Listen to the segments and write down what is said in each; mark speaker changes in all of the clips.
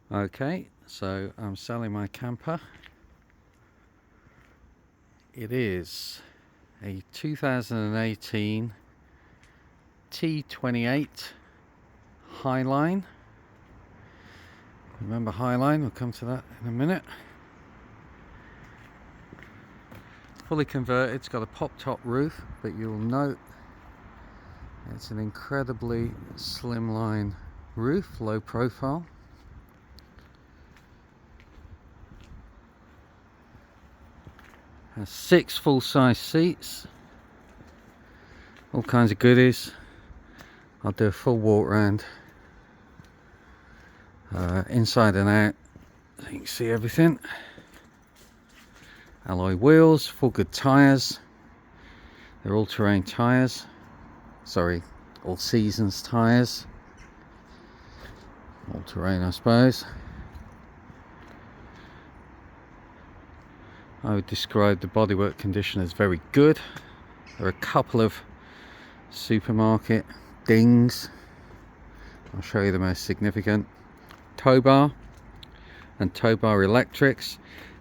Speaker 1: Okay, so I'm selling my camper. It is a 2018 T28 Highline. Remember Highline? We'll come to that in a minute. Fully converted, it's got a pop-top roof, but you'll note it's an incredibly slimline roof, low profile. Has 6 full-size seats, all kinds of goodies. I'll do a full walk around inside and out so you can see everything. Alloy wheels, full good tyres. They're all-terrain tyres, sorry, all seasons tyres, all terrain I suppose. I would describe the bodywork condition as very good. There are a couple of supermarket dings. I'll show you the most significant. Tow bar and tow bar electrics.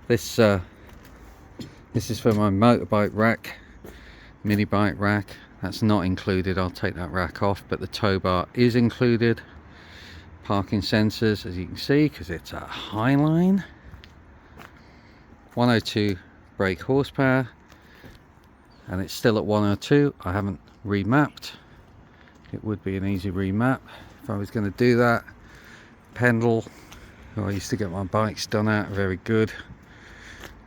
Speaker 1: This is for my motorbike rack, mini bike rack. That's not included, I'll take that rack off, but the tow bar is included. Parking sensors, as you can see, because it's a Highline. 102 brake horsepower, and it's still at 102. I haven't remapped. It would be an easy remap if I was going to do that. Pendle, who I used to get my bikes done at, very good.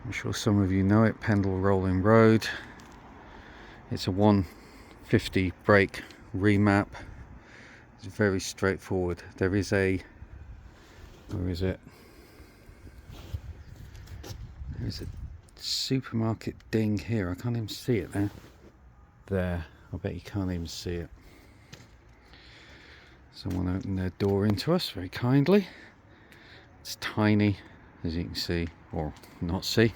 Speaker 1: I'm sure some of you know it. Pendle Rolling Road. It's a 150 brake remap. It's very straightforward. There is a, where is it? There's a supermarket ding here. I can't even see it now. There. I bet you can't even see it. Someone opened their door into us very kindly. It's tiny, as you can see, or not see.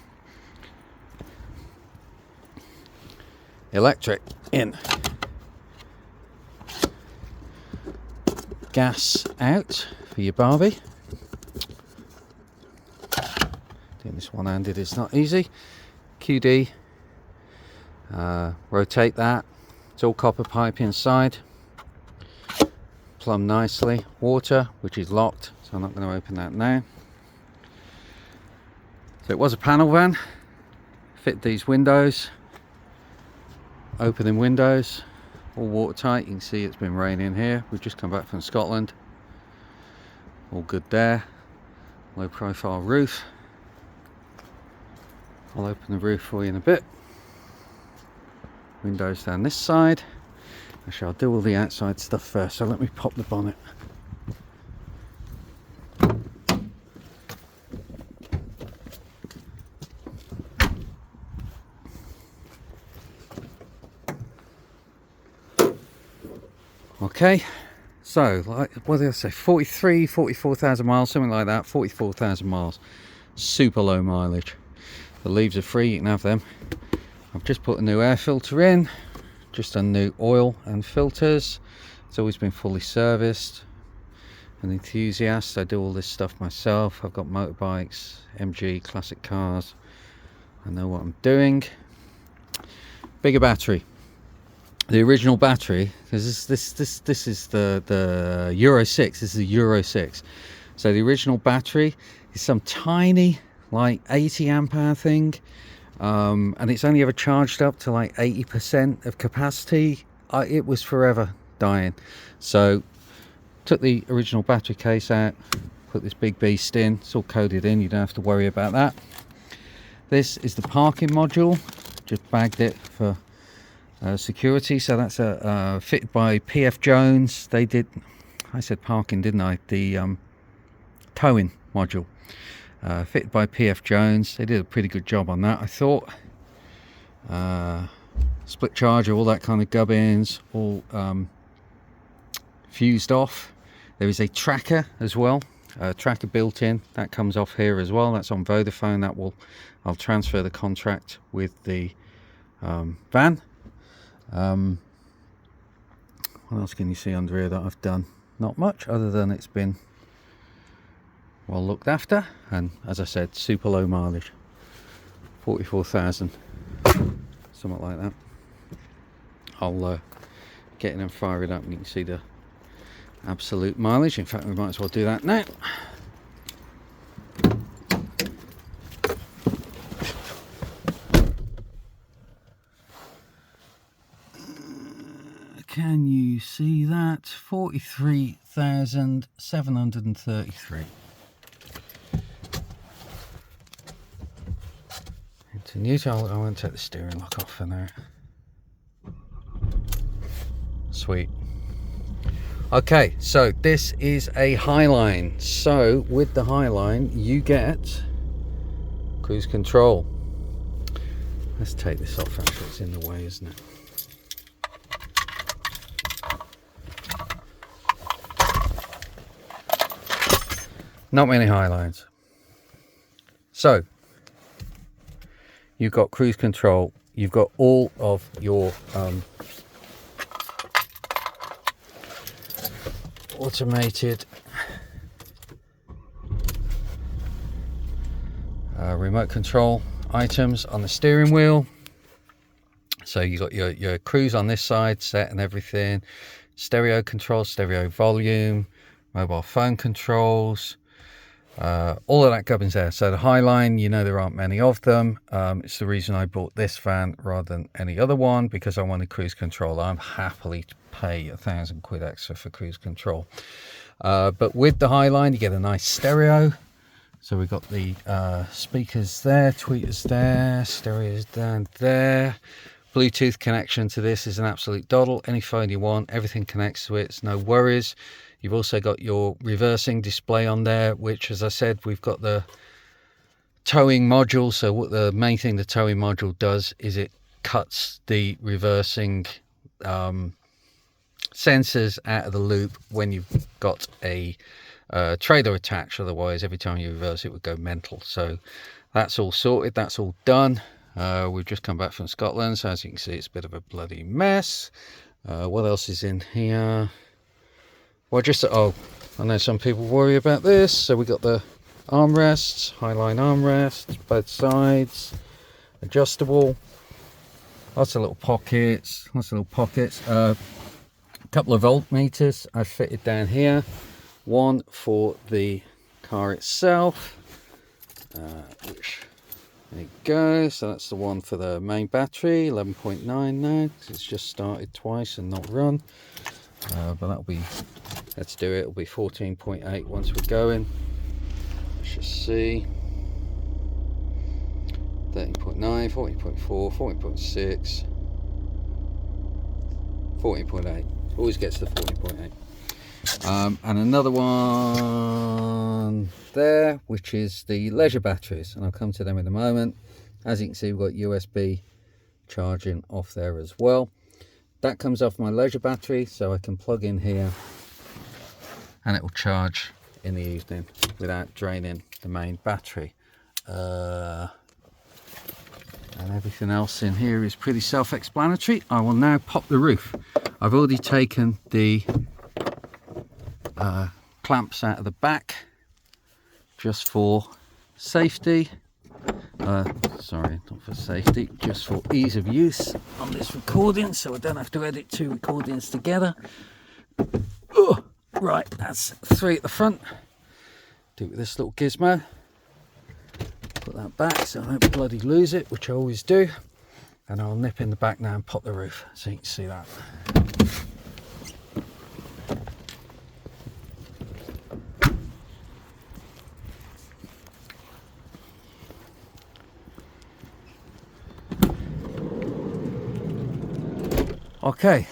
Speaker 1: Electric in. Gas out for your Barbie. Doing this one-handed is not easy. QD. Rotate that. It's all copper pipe inside. Plumb nicely. Water, which is locked, so I'm not going to open that now. So it was a panel van. Fit these windows. Opening windows. All watertight. You can see it's been raining here. We've just come back from Scotland. All good there. Low profile roof. I'll open the roof for you in a bit. Windows down this side. Actually, I'll do all the outside stuff first, so let me pop the bonnet. Okay, so like, what did I say, 44,000 miles, something like that. 44,000 miles, super low mileage. The leaves are free, you can have them. I've just put a new air filter in, just a new oil and filters. It's always been fully serviced. An enthusiast, I do all this stuff myself. I've got motorbikes, MG, classic cars. I know what I'm doing. Bigger battery. The original battery, because this is the Euro 6. This is a Euro 6. So the original battery is some tiny, like 80 amp hour thing, and it's only ever charged up to like 80% of capacity. It was forever dying. So took the original battery case out, put this big beast in. It's all coded in, you don't have to worry about that. This is the parking module. Just bagged it for security. So that's fitted by PF Jones. They did, I said parking, didn't I? The towing module. Fitted by PF Jones. They did a pretty good job on that, I thought. Split charger, all that kind of gubbins, all fused off. There is a tracker as well, tracker built in. That comes off here as well. That's on Vodafone. That will, I'll transfer the contract with the van. What else can you see under here that I've done? Not much, other than it's been well looked after, and as I said, super low mileage, 44,000, something like that. I'll get in and fire it up and you can see the absolute mileage. In fact, we might as well do that now. Can you see that? 43,733. Into neutral. I won't take the steering lock off for now. Sweet. Okay, so this is a Highline. So with the Highline, you get cruise control. Let's take this off. Actually, it's in the way, isn't it? Not many Highlines. So you've got cruise control, you've got all of your automated remote control items on the steering wheel. So you got your cruise on this side set and everything, stereo control, stereo volume, mobile phone controls, all of that gubbins there. So the Highline, you know, there aren't many of them. It's the reason I bought this van rather than any other one, because I wanted cruise control. I'm happily to pay £1,000 extra for cruise control. But with the Highline, you get a nice stereo. So we've got the speakers there, tweeters there, stereos down there. Bluetooth connection to this is an absolute doddle. Any phone you want, everything connects to it. It's no worries. You've also got your reversing display on there, which, as I said, we've got the towing module. So what the main thing the towing module does is it cuts the reversing sensors out of the loop when you've got a trailer attached. Otherwise, every time you reverse, it would go mental. So that's all sorted. That's all done. We've just come back from Scotland, so as you can see, it's a bit of a bloody mess. What else is in here? Well, just, oh, I know some people worry about this. So we got the armrests, Highline armrests, both sides, adjustable, lots of little pockets, a couple of voltmeters I fitted down here, one for the car itself, which, there you go. So that's the one for the main battery, 11.9 now, because it's just started twice and not run. But that'll be, let's do it, it'll be 14.8 once we're going. Let's just see. 13.9, 14.4, 14.6, 14.8. Always gets to 14.8. And another one there, which is the leisure batteries, and I'll come to them in a moment. As you can see, we've got USB charging off there as well. That comes off my leisure battery, so I can plug in here and it will charge in the evening without draining the main battery. And everything else in here is pretty self-explanatory. I will now pop the roof. I've already taken the clamps out of the back just for safety. Sorry, not for safety, just for ease of use on this recording, so I don't have to edit two recordings together. Oh, right, that's 3 at the front. Do it with this little gizmo. Put that back so I don't bloody lose it, which I always do. And I'll nip in the back now and pop the roof so you can see that. Okay,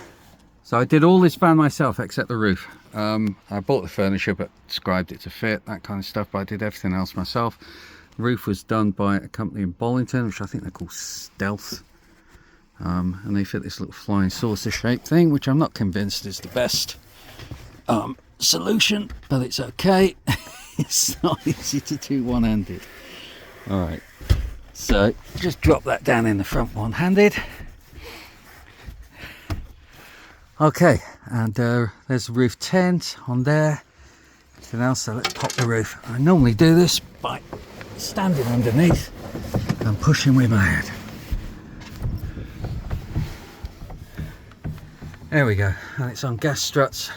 Speaker 1: so I did all this van myself except the roof. I bought the furniture but described it to fit, that kind of stuff, but I did everything else myself. The roof was done by a company in Bollington, which I think they're called Stealth. And they fit this little flying saucer shaped thing, which I'm not convinced is the best solution, but it's okay. It's not easy to do one-handed. Alright, so just drop that down in the front one-handed. Okay, and there's the roof tent on there. anything else, so let's pop the roof. I normally do this by standing underneath and pushing with my head. There we go, and it's on gas struts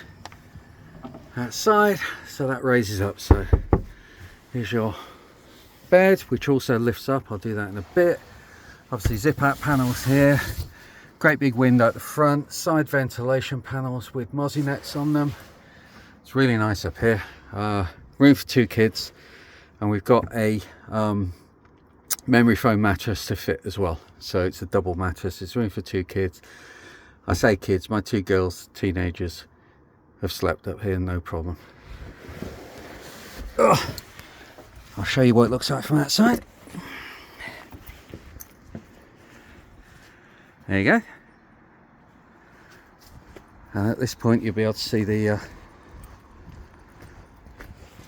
Speaker 1: outside, so that raises up. So here's your bed, which also lifts up. I'll do that in a bit. Obviously zip out panels here, great big window at the front, side ventilation panels with mozzie nets on them. It's really nice up here. Room for 2 kids, and we've got a memory foam mattress to fit as well, so it's a double mattress. It's room for 2 kids. I say kids, my 2 girls, teenagers, have slept up here, no problem. Ugh. I'll show you what it looks like from outside. There you go. And at this point you'll be able to see the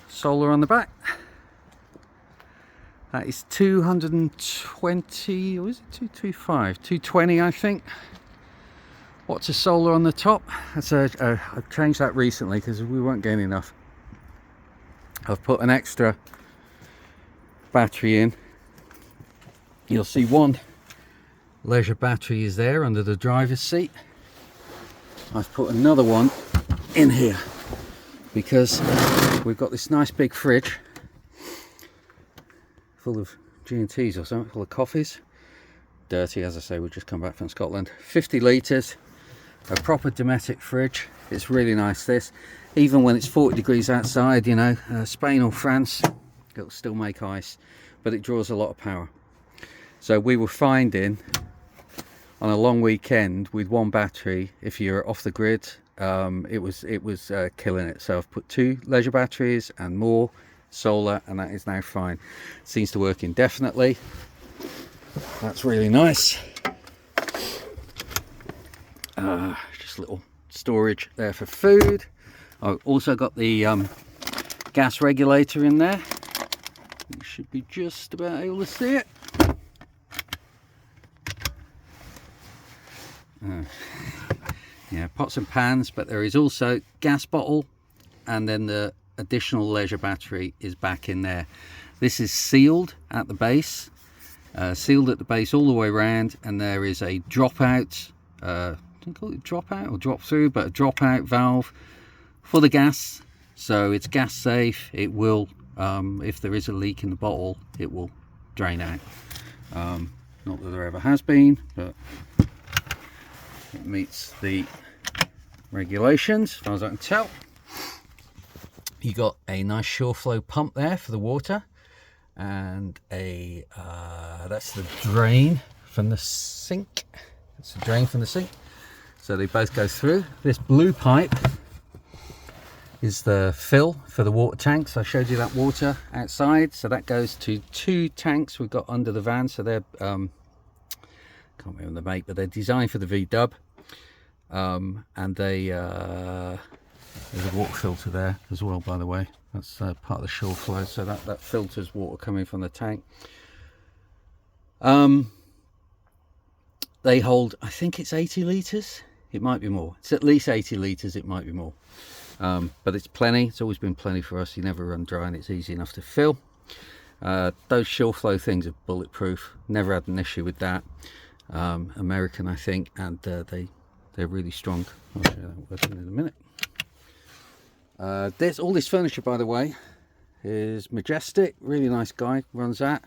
Speaker 1: solar on the back. That is 220, or is it 225? 220 I think. Watts of solar on the top. That's I've changed that recently because we weren't getting enough. I've put an extra battery in. You'll see one leisure battery is there under the driver's seat. I've put another one in here because we've got this nice big fridge full of G&Ts or something, full of coffees. Dirty, as I say, we've just come back from Scotland. 50 litres, a proper Dometic fridge. It's really nice, this. Even when it's 40 degrees outside, you know, Spain or France, it'll still make ice, but it draws a lot of power. So we were finding on a long weekend with one battery, if you're off the grid, it was killing it. So I've put 2 leisure batteries and more solar, and that is now fine. Seems to work indefinitely. That's really nice. Just a little storage there for food. I've also got the gas regulator in there. You should be just about able to see it. Yeah, pots and pans, but there is also gas bottle, and then the additional leisure battery is back in there. This is sealed at the base, all the way around, and there is a dropout, don't call it dropout or drop through, but a dropout valve for the gas, so it's gas safe. It will, if there is a leak in the bottle, it will drain out. Not that there ever has been, but it meets the regulations as far as I can tell. You got a nice shore flow pump there for the water, and a that's the drain from the sink. That's the drain from the sink. So they both go through. This blue pipe is the fill for the water tanks. I showed you that water outside, so that goes to 2 tanks we've got under the van. So they're can't remember the make, but they're designed for the V-dub, and they there's a water filter there as well, by the way. That's part of the shore flow, so that filters water coming from the tank. They hold, I think it's 80 litres. It might be more. It's at least 80 litres. It might be more, but it's plenty. It's always been plenty for us. You never run dry, and it's easy enough to fill. Those shore flow things are bulletproof. Never had an issue with that. American, I think, and they're really strong. I'll show you that working in a minute. There's all this furniture, by the way, is Majestic. Really nice guy runs that.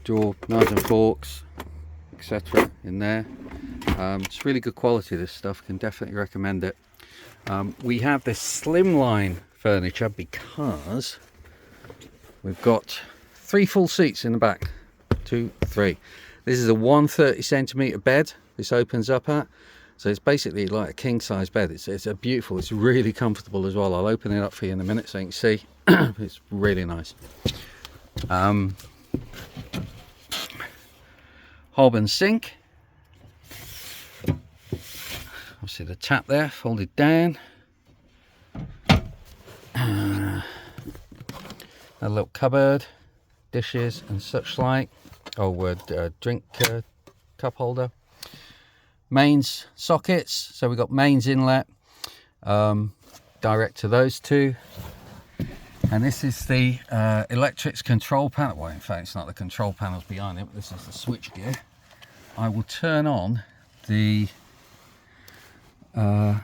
Speaker 1: Draw knives and forks, etc. in there. It's really good quality, this stuff. Can definitely recommend it. We have this slimline furniture because we've got 3 full seats in the back. 2, 3. This is a 130 centimeter bed. This opens up at, so it's basically like a king size bed. It's a beautiful, it's really comfortable as well. I'll open it up for you in a minute so you can see. It's really nice. Hob and sink. Obviously the tap there folded down. A little cupboard, dishes and such like. Drink cup holder. Mains sockets, so we've got mains inlet, direct to those two. And this is the electrics control panel. Well, in fact, it's not the control panels behind it, but this is the switch gear. I will turn on the what have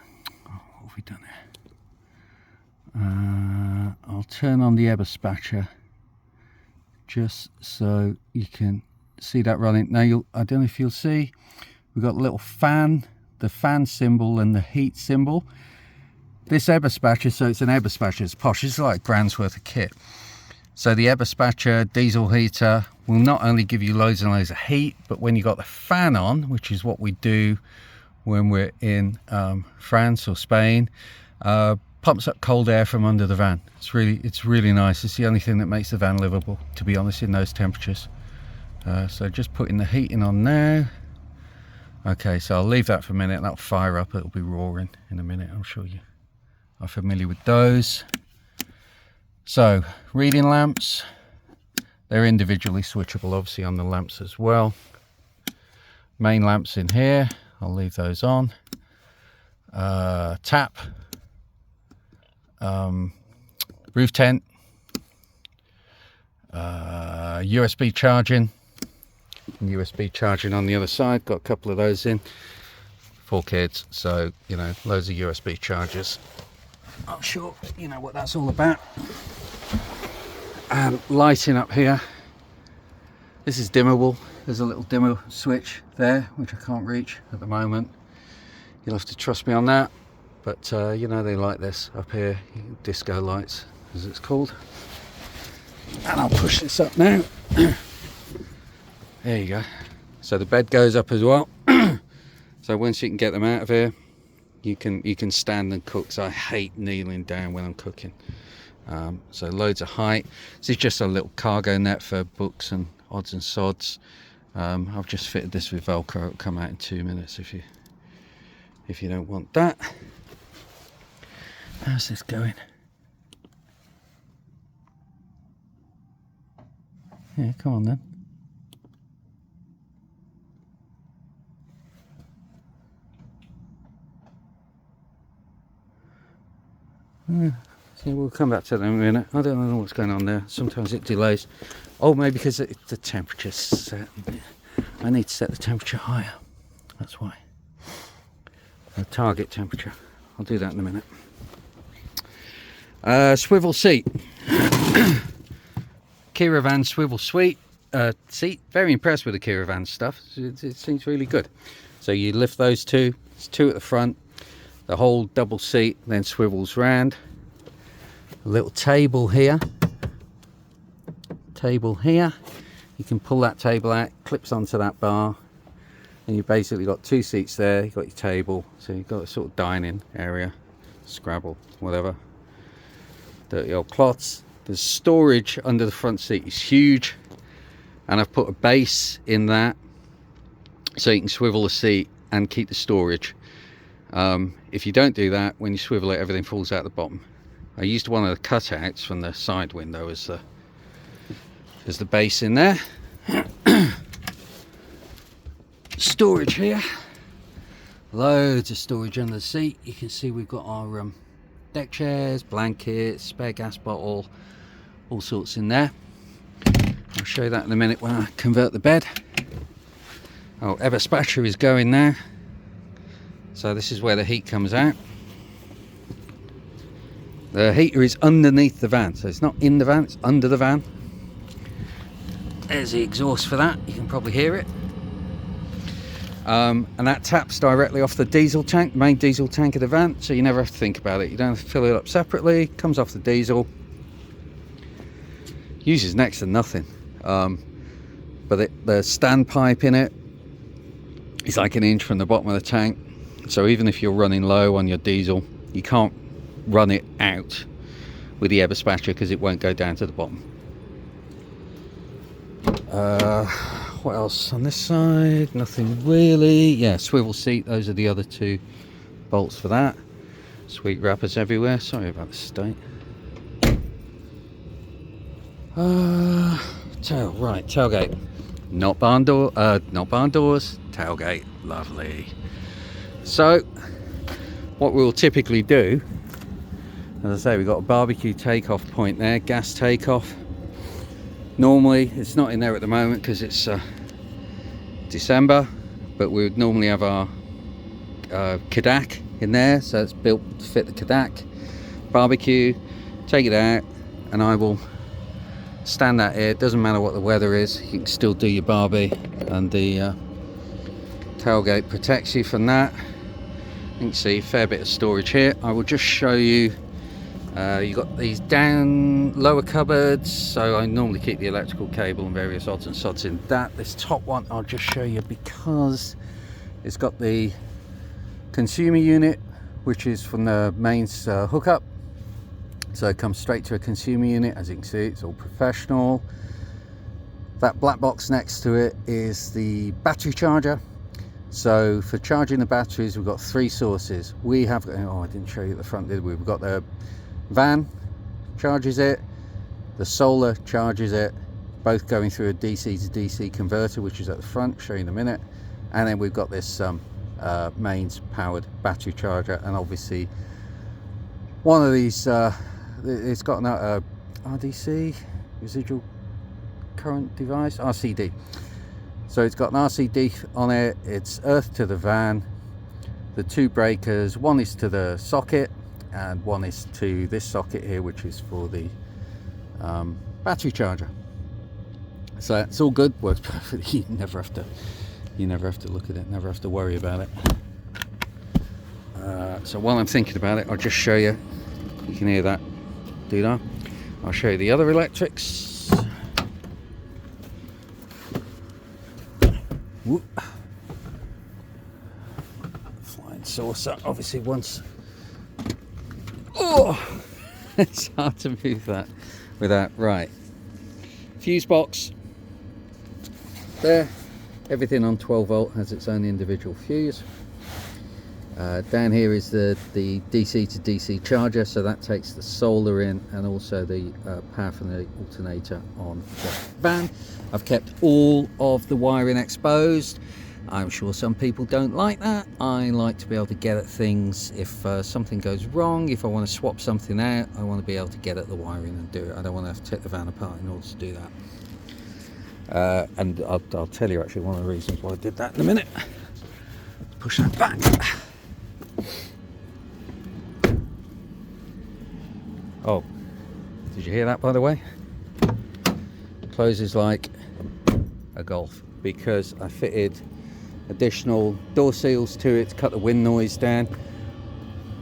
Speaker 1: we done here? I'll turn on the air dispatcher just so you can see that running. Now, I don't know if you'll see, we've got a little fan, the fan symbol and the heat symbol. This air dispatcher, so it's an air dispatcher, it's posh, it's like grand's worth of kit. So the air dispatcher diesel heater will not only give you loads and loads of heat, but when you got the fan on, which is what we do when we're in France or Spain, pumps up cold air from under the van. It's really nice. It's the only thing that makes the van livable, to be honest, in those temperatures. So just putting the heating on now. Okay, so I'll leave that for a minute. That'll fire up. It'll be roaring in a minute. I'm sure you are familiar with those. So reading lamps, they're individually switchable, obviously, on the lamps as well. Main lamps in here, I'll leave those on. Tap, roof tent, USB charging, and USB charging on the other side. Got a couple of those in for kids, so you know, loads of USB chargers. I'm sure you know what that's all about. And lighting up here, this is dimmable. There's a little dimmer switch there which I can't reach at the moment. You'll have to trust me on that, but you know, they like this up here, disco lights as it's called. And I'll push this up now. There you go. So the bed goes up as well. So once you can get them out of here, you can stand and cook. So I hate kneeling down when I'm cooking. So loads of height. This is just a little cargo net for books and odds and sods. I've just fitted this with Velcro. It'll come out in 2 minutes if you don't want that. How's this going? Yeah, come on then. See, we'll come back to that in a minute. I don't know what's going on there. Sometimes it delays. Oh, maybe because the temperature's set. I need to set the temperature higher. That's why. The target temperature. I'll do that in a minute. Swivel seat. Caravan swivel seat. Very impressed with the Caravan stuff. It seems really good. So you lift those two. It's two at the front. The whole double seat then swivels round. A little table here. You can pull that table out, clips onto that bar, and you've basically got two seats there. You've got your table, so you've got a sort of dining area, Scrabble, whatever. Dirty old cloths. The storage under the front seat is huge, and I've put a base in that so you can swivel the seat and keep the storage. If you don't do that, when you swivel it, everything falls out the bottom. I used one of the cutouts from the side window as the base in there. Storage here. Loads of storage under the seat. You can see we've got our deck chairs, blankets, spare gas bottle, all sorts in there. I'll show you that in a minute when I convert the bed. Oh, air dispatcher is going now. So this is where the heat comes out. The heater is underneath the van, so it's not in the van, it's under the van. There's the exhaust for that, you can probably hear it. And that taps directly off the diesel tank, the main diesel tank of the van, so you never have to think about it. You don't have to fill it up separately, comes off the diesel. Uses next to nothing. But the standpipe in it is like an inch from the bottom of the tank. So even if you're running low on your diesel, you can't run it out with the air dispatcher because it won't go down to the bottom. What else on this side? Nothing really. Yeah, swivel seat. Those are the other two bolts for that. Sweet wrappers everywhere. Sorry about the state. Tailgate. Not barn doors. Tailgate. Lovely. So what we'll typically do As I say, we've got a barbecue takeoff point there, gas takeoff. Normally, it's not in there at the moment because it's December, but we would normally have our Kadak in there, so it's built to fit the Kadak. Barbecue, take it out, and I will stand that here. It doesn't matter what the weather is, you can still do your barbie, and the tailgate protects you from that. You can see a fair bit of storage here. I will just show you. You've got these down lower cupboards, so I normally keep the electrical cable and various odds and sods in that. This top one I'll just show you because it's got the consumer unit, which is from the mains hookup, so it comes straight to a consumer unit. As you can see, it's all professional. That black box next to it is the battery charger. So for charging the batteries, we've got 3 sources. We have, oh, I didn't show you at the front, did we? We've got the van charges it, the solar charges it, both going through a DC to DC converter, which is at the front, show you in a minute. And then we've got this mains powered battery charger, and obviously one of these it's got an RDC, residual current device, RCD. So it's got an RCD on it. It's earth to the van. The 2 breakers, one is to the socket and one is to this socket here, which is for the battery charger. So it's all good, works perfectly. You never have to look at it, never have to worry about it. So while I'm thinking about it, I'll just show you. You can hear that doodah. I'll show you the other electrics. Whoop. Flying saucer, obviously once. Oh, it's hard to move that without. Right, fuse box there. Everything on 12 volt has its own individual fuse. Down here is the DC to DC charger, so that takes the solar in, and also the power from the alternator on the van. I've kept all of the wiring exposed. I'm sure some people don't like that. I like to be able to get at things if something goes wrong. If I want to swap something out, I want to be able to get at the wiring and do it. I don't want to have to take the van apart in order to do that. And I'll tell you actually one of the reasons why I did that in a minute. Push that back. Oh, did you hear that, by the way? Closes like a Golf, because I fitted additional door seals to it to cut the wind noise down.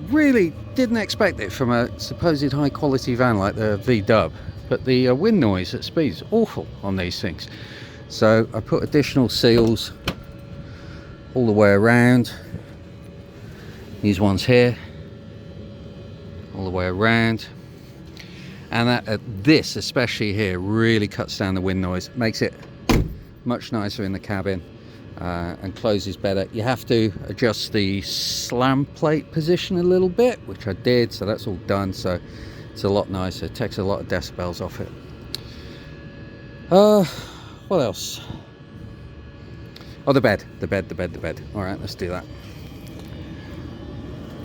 Speaker 1: Really didn't expect it from a supposed high quality van like the V-Dub, but the wind noise at speed is awful on these things. So I put additional seals all the way around. These ones here, all the way around. And this, especially here, really cuts down the wind noise, makes it much nicer in the cabin, and closes better. You have to adjust the slam plate position a little bit, which I did, so that's all done. So it's a lot nicer, it takes a lot of decibels off it. What else? Oh, the bed. All right, let's do that.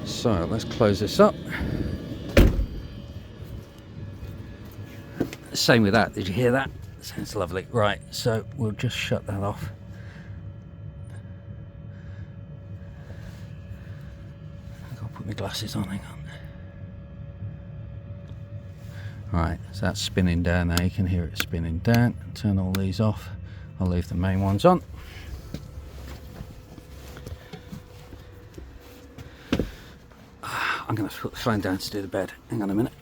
Speaker 1: So let's close this up. Same with that. Did you hear that? Sounds lovely. Right, so we'll just shut that off. I've got to put my glasses on, hang on. Right, so that's spinning down now. You can hear it spinning down. Turn all these off. I'll leave the main ones on. I'm going to put the phone down to do the bed. Hang on a minute.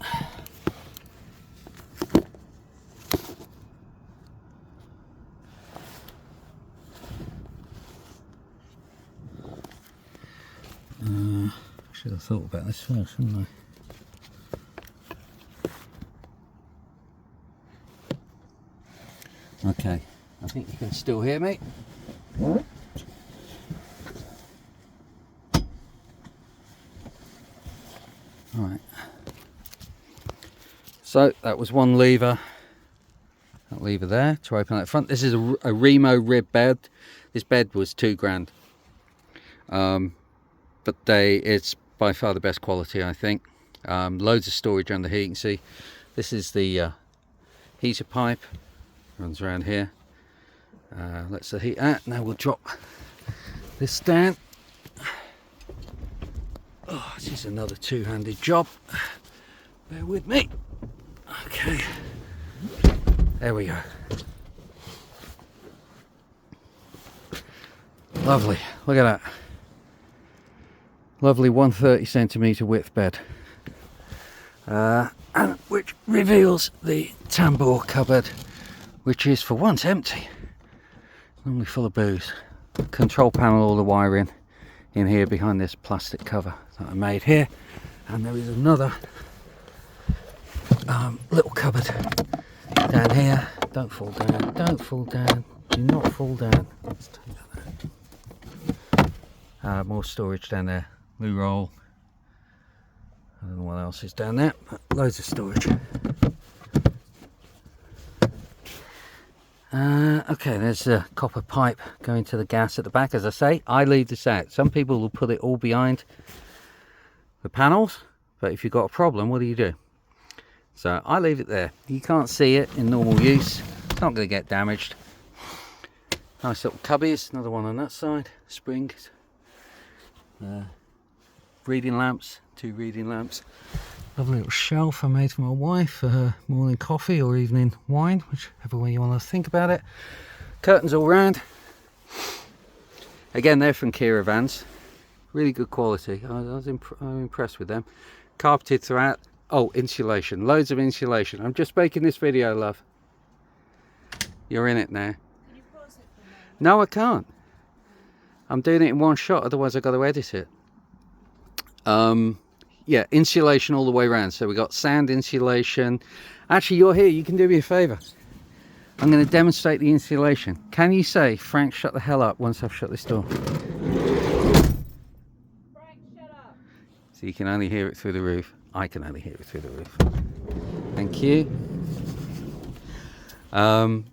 Speaker 1: Should have thought about this first, shouldn't I? Okay, I think you can still hear me. Alright, so that was one lever, that lever there to open that front. This is a Riemo rib bed. This bed was £2 grand, but it's by far the best quality, I think. Loads of storage under here. You can see this is the heater pipe, runs around here, lets the heat out. Now we'll drop this down. Oh, this is another two-handed job, bear with me. Okay, there we go. Lovely, look at that. Lovely 130 centimetre width bed, and which reveals the tambour cupboard, which is for once empty, normally full of booze. Control panel, all the wiring in here behind this plastic cover that I made here, and there is another little cupboard down here. Don't fall down, don't fall down, do not fall down. Let's take that out. More storage down there, loo roll. I don't know what else is down there, but loads of storage. Okay, there's a copper pipe going to the gas at the back. As I say, I leave this out. Some people will put it all behind the panels, but if you've got a problem, what do? So I leave it there. You can't see it in normal use. It's not going to get damaged. Nice little cubbies, another one on that side, springs. Reading lamps, 2 reading lamps. Lovely little shelf I made for my wife for her morning coffee or evening wine, whichever way you want to think about it. Curtains all round. Again, they're from Kira vans. Really good quality. I'm impressed with them. Carpeted throughout. Oh, insulation. Loads of insulation. I'm just making this video, love. You're in it now. Can you pause it for me? No, I can't. I'm doing it in one shot, otherwise I've got to edit it. Yeah, insulation all the way around. So we got sound insulation. Actually, you're here, you can do me a favor. I'm going to demonstrate the insulation. Can you say, Frank, shut the hell up once I've shut this door?
Speaker 2: Frank, shut up.
Speaker 1: So you can only hear it through the roof. I can only hear it through the roof. Thank you.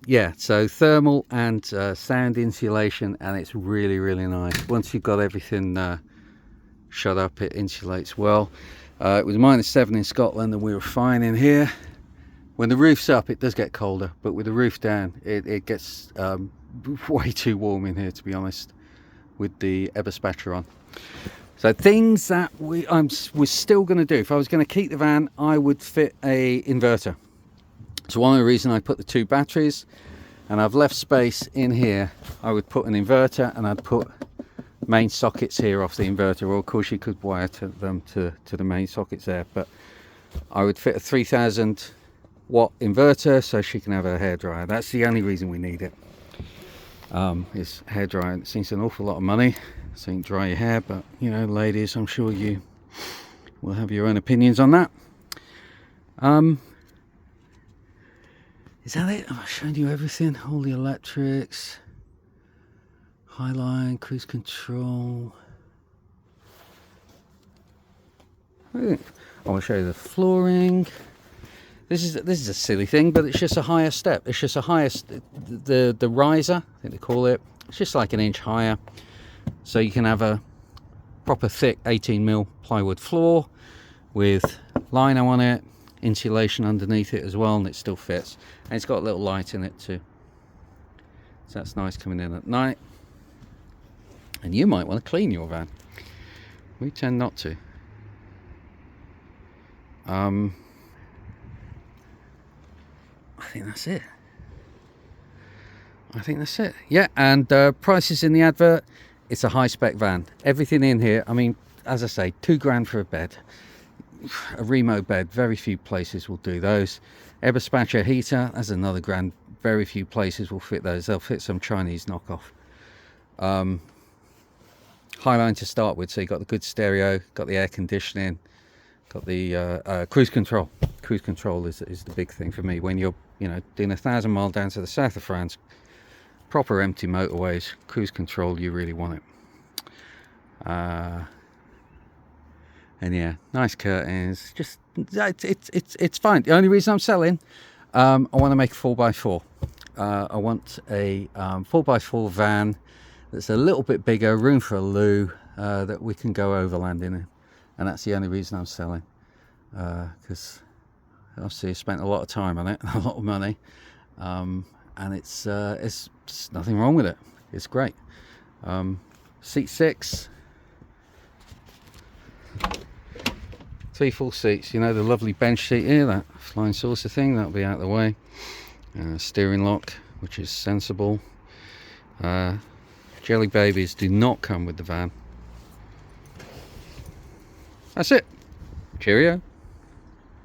Speaker 1: Yeah, so thermal and sound insulation, and it's really, really nice. Once you've got everything shut up, it insulates well. It was -7 in Scotland and we were fine in here. When the roof's up, it does get colder, but with the roof down, it gets way too warm in here, to be honest, with the Eberspacher on. So things that we're still going to do. If I was going to keep the van, I would fit a inverter. So one of the reasons I put the 2 batteries, and I've left space in here, I would put an inverter, and I'd put main sockets here off the inverter, or of course you could wire them to the main sockets there, but I would fit a 3000 watt inverter so she can have her hairdryer. That's the only reason we need it. Is hairdryer. It seems an awful lot of money so you can dry your hair, but you know, ladies, I'm sure you will have your own opinions on that. Is that it? I've shown you everything, all the electrics, highline, cruise control. I want to show you the flooring. This is a silly thing, but it's just a higher step. It's just a higher, the riser, I think they call it. It's just like an inch higher, so you can have a proper thick 18mm plywood floor with lino on it, insulation underneath it as well, and it still fits. And it's got a little light in it too, so that's nice coming in at night. And you might want to clean your van. We tend not to. I think that's it. Yeah, and prices in the advert. It's a high spec van. Everything in here, I mean, as I say, £2 for a bed. A Riemo bed, very few places will do those. Eberspacher heater, that's another grand. Very few places will fit those. They'll fit some Chinese knockoff. Highline to start with, so you've got the good stereo, got the air conditioning, got the cruise control. Cruise control is the big thing for me when you're, you know, doing 1,000 mile down to the south of France, proper empty motorways. Cruise control, you really want it. And yeah, nice curtains. Just it's fine. The only reason I'm selling, I want to make a 4x4. I want a 4x4 van that's a little bit bigger, room for a loo, that we can go overlanding in, and that's the only reason I'm selling. because obviously I spent a lot of time on it, a lot of money, and it's nothing wrong with it. It's great. Seat 6, 3 full seats. You know, the lovely bench seat here, that flying saucer thing, that'll be out of the way. Steering lock, which is sensible. Jelly babies do not come with the van. That's it. Cheerio.